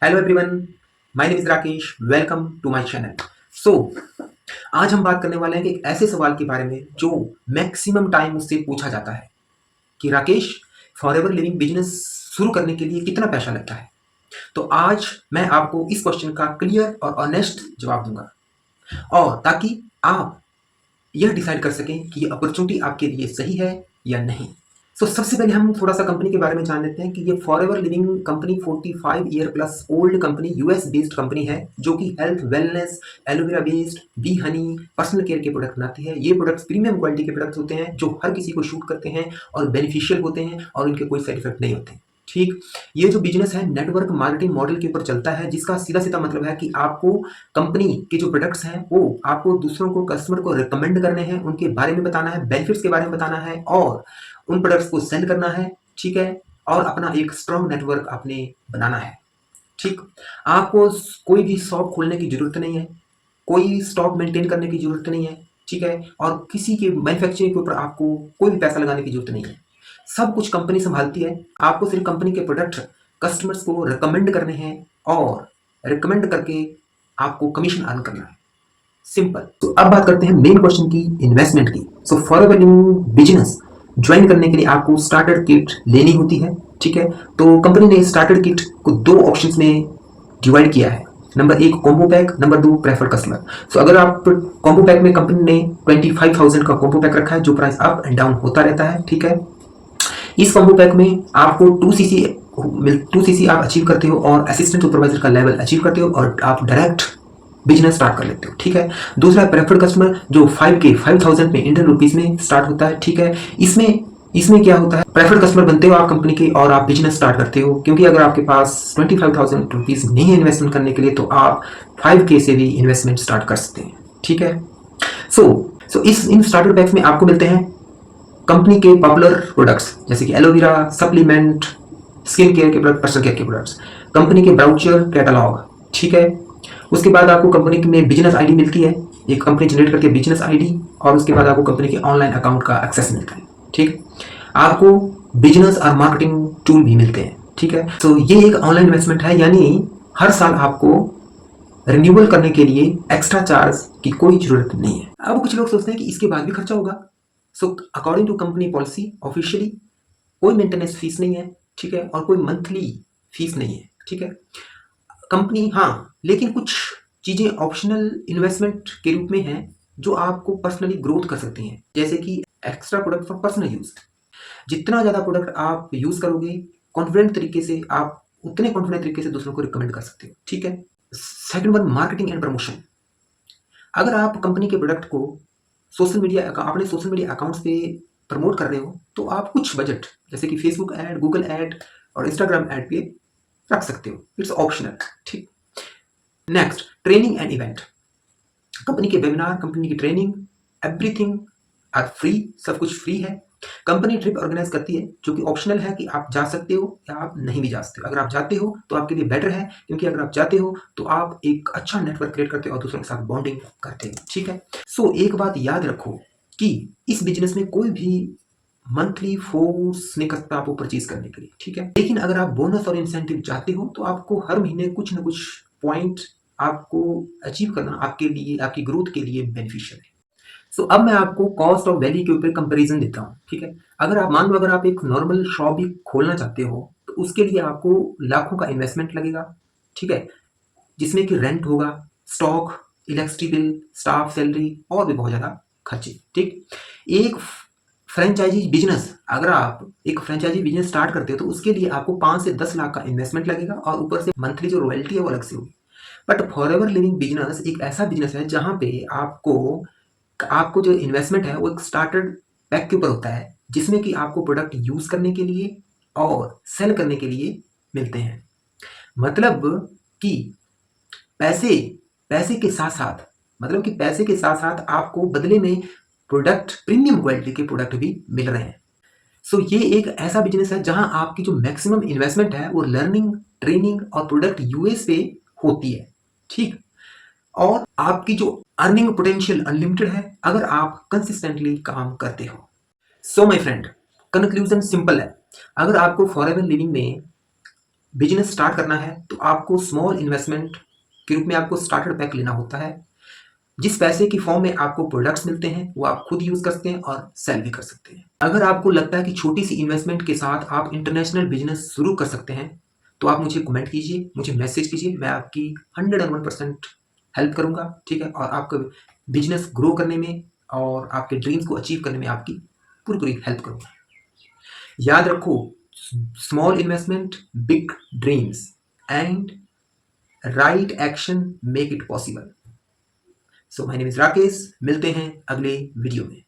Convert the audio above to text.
Hello everyone, my name is Rakesh. Welcome to my channel. So आज हम बात करने वाले हैं कि एक ऐसे सवाल के बारे में जो मैक्सिमम टाइम मुझसे पूछा जाता है कि राकेश, फॉरएवर लिविंग बिजनेस शुरू करने के लिए कितना पैसा लगता है। तो आज मैं आपको इस क्वेश्चन का क्लियर और ऑनेस्ट जवाब दूंगा, और ताकि आप यह डिसाइड कर सकें कि ये अपॉर्चुनिटी आपके लिए सही है या नहीं। सबसे पहले हम थोड़ा सा कंपनी के बारे में जान लेते हैं कि ये forever living company 45 year plus old company, US based company है जो कि health, wellness, aloe vera based, B Honey, personal care के प्रोडक्ट बनाती है। ये प्रोडक्ट्स प्रीमियम क्वालिटी के प्रोडक्ट्स होते हैं जो हर किसी को शूट करते हैं और बेनिफिशियल होते हैं और इनके कोई साइड इफेक्ट नहीं होते। ठीक, ये जो बिजनेस है नेटवर्क मार्केटिंग मॉडल के ऊपर चलता है, जिसका सीधा सीधा मतलब है कि आपको कंपनी के जो प्रोडक्ट्स हैं वो आपको दूसरों को, कस्टमर को रिकमेंड करने हैं, उनके बारे में बताना है, बेनिफिट्स के बारे में बताना है और उन प्रोडक्ट्स को सेल करना है। ठीक है, और अपना एक स्ट्रॉन्ग नेटवर्क आपने बनाना है। ठीक, आपको कोई भी शॉप खोलने की जरूरत नहीं है, कोई स्टॉक मेंटेन करने की जरूरत नहीं है। ठीक है, और किसी के मैन्युफैक्चरिंग के ऊपर आपको कोई भी पैसा लगाने की जरूरत नहीं है। सब कुछ कंपनी संभालती है। आपको सिर्फ कंपनी के प्रोडक्ट कस्टमर्स को रिकमेंड करने हैं और रिकमेंड करके आपको कमीशन अर्न करना है। सिंपल। तो अब बात करते हैं मेन क्वेश्चन की, इन्वेस्टमेंट की। फॉरएवर लिविंग बिजनेस ज्वाइन करने के लिए आपको स्टार्टर किट लेनी होती है। ठीक है, तो कंपनी ने स्टार्टर किट को दो ऑप्शंस में डिवाइड किया है। नंबर एक कॉम्बो पैक, नंबर दो प्रेफर कस्टमर। अगर आप कॉम्बो पैक में, कंपनी ने 25,000 का कॉम्बो पैक रखा है जो प्राइस अप एंड डाउन होता रहता है। ठीक है, इस कॉम्बो पैक में आपको 2cc आप अचीव करते हो और असिस्टेंट सुपरवाइजर का लेवल अचीव करते हो और आप डायरेक्ट बिजनेस स्टार्ट कर लेते हो। ठीक है, दूसरा प्रेफर्ड कस्टमर जो 5,000 में इंडियन रुपीज में स्टार्ट होता है। ठीक है, इसमें इसमें क्या होता है, प्रेफर्ड कस्टमर बनते हो आप कंपनी के और आप बिजनेस स्टार्ट करते हो, क्योंकि अगर आपके पास 25,000 रुपीज नहीं है इन्वेस्टमेंट करने के लिए तो आप 5K से भी इन्वेस्टमेंट स्टार्ट कर सकते हैं। ठीक है, सो इस इन स्टार्टर पैक्स में आपको मिलते हैं कंपनी के पॉपुलर प्रोडक्ट्स जैसे कि एलोवेरा, सप्लीमेंट, स्किन केयर के प्रोडक्ट, पर्सनल केयर के प्रोडक्ट्स, कंपनी के ब्राउचर कैटलॉग। ठीक है, उसके बाद आपको कंपनी में बिजनेस आईडी मिलती है, एक कंपनी जनरेट करके बिजनेस आईडी, और उसके बाद आपको कंपनी के ऑनलाइन अकाउंट का एक्सेस मिलता है। ठीक, आपको बिजनेस और मार्केटिंग टूल भी मिलते हैं। ठीक है, तो ये एक ऑनलाइन इन्वेस्टमेंट है, यानी हर साल आपको रिन्यूअल करने के लिए एक्स्ट्रा चार्ज की कोई जरूरत नहीं है। अब कुछ लोग सोचते हैं कि इसके बाद भी खर्चा होगा। According to company policy officially कोई मेंटेनेंस फीस नहीं है। ठीक है, और कोई मंथली फीस नहीं है। ठीक है, कंपनी, हाँ, लेकिन कुछ चीजें ऑप्शनल इन्वेस्टमेंट के रूप में हैं जो आपको पर्सनली ग्रोथ कर सकती हैं, जैसे कि extra product for personal use. जितना ज्यादा प्रोडक्ट आप यूज करोगे कॉन्फिडेंट तरीके से, आप उतने कॉन्फिडेंट तरीके से दूसरों को रिकमेंड कर सकते हो। ठीक है, second one, marketing and promotion. अगर आप कंपनी के प्रोडक्ट को अपने सोशल मीडिया अकाउंट्स पे प्रमोट कर रहे हो तो आप कुछ बजट जैसे कि फेसबुक ऐड, गूगल ऐड और इंस्टाग्राम ऐड पे रख सकते हो। It's optional. ठीक, next, training and event. Company के वेबिनार, कंपनी की ट्रेनिंग, एवरीथिंग आर फ्री, सब कुछ फ्री है। कंपनी ट्रिप ऑर्गेनाइज करती है जो कि ऑप्शनल है कि आप जा सकते हो या आप नहीं भी जा सकते हो। अगर आप जाते हो तो आपके लिए बेटर है, क्योंकि अगर आप जाते हो तो आप एक अच्छा नेटवर्क क्रिएट करते हो और दूसरों के साथ बॉन्डिंग करते हो। ठीक है, एक बात याद रखो कि इस बिजनेस में कोई भी मंथली फोर्स नहीं करता आपको परचेज करने के लिए। ठीक है, लेकिन अगर आप बोनस और इंसेंटिव चाहते हो तो आपको हर महीने कुछ ना कुछ पॉइंट आपको अचीव करना आपके लिए, आपकी ग्रोथ के लिए बेनिफिशियल है। अब मैं आपको कॉस्ट ऑफ वैल्यू के ऊपर कंपैरिजन देता हूँ। ठीक है, अगर आप मान लो अगर आप एक नॉर्मल शॉप भी खोलना चाहते हो तो उसके लिए आपको लाखों का इन्वेस्टमेंट लगेगा। ठीक है, जिसमें कि रेंट होगा, stock, electricity bill, staff salary और भी बहुत ज़्यादा खर्चे। ठीक, एक फ्रेंचाइजी बिजनेस, अगर आप एक फ्रेंचाइजी बिजनेस स्टार्ट करते हो तो उसके लिए आपको 5 से 10 लाख का इन्वेस्टमेंट लगेगा और ऊपर से मंथली जो रॉयल्टी है वो अलग से होगी। बट फॉरएवर लिविंग बिजनेस एक ऐसा बिजनेस है जहां पे आपको आपको जो इन्वेस्टमेंट है वो एक स्टार्टर पैक के ऊपर होता है, जिसमें कि आपको प्रोडक्ट यूज करने के लिए और सेल करने के लिए मिलते हैं। मतलब कि पैसे पैसे के साथ साथ मतलब कि पैसे के साथ साथ आपको बदले में प्रोडक्ट, प्रीमियम क्वालिटी के प्रोडक्ट भी मिल रहे हैं। ये एक ऐसा बिजनेस है जहां आपकी जो मैक्सिमम इन्वेस्टमेंट है वो लर्निंग, ट्रेनिंग और प्रोडक्ट यूएस पे होती है। ठीक, और आपकी जो अर्निंग पोटेंशियल अनलिमिटेड है अगर आप कंसिस्टेंटली काम करते हो। माय फ्रेंड, कंक्लूजन सिंपल है। अगर आपको फॉरएवर लिविंग में बिजनेस स्टार्ट करना है तो आपको स्मॉल इन्वेस्टमेंट के रूप में आपको स्टार्टर पैक लेना होता है। जिस पैसे की फॉर्म में आपको प्रोडक्ट्स मिलते हैं वो आप खुद यूज कर सकते हैं और सेल भी कर सकते हैं। अगर आपको लगता है कि छोटी सी इन्वेस्टमेंट के साथ आप इंटरनेशनल बिजनेस शुरू कर सकते हैं तो आप मुझे कमेंट कीजिए, मुझे मैसेज कीजिए, मैं आपकी 101% हेल्प करूंगा। ठीक है, और आपका बिजनेस ग्रो करने में और आपके ड्रीम्स को अचीव करने में आपकी पूरी पूरी हेल्प करूंगा। याद रखो, small investment big dreams and right action make it possible. So my name is Rakesh, मिलते हैं अगले वीडियो में।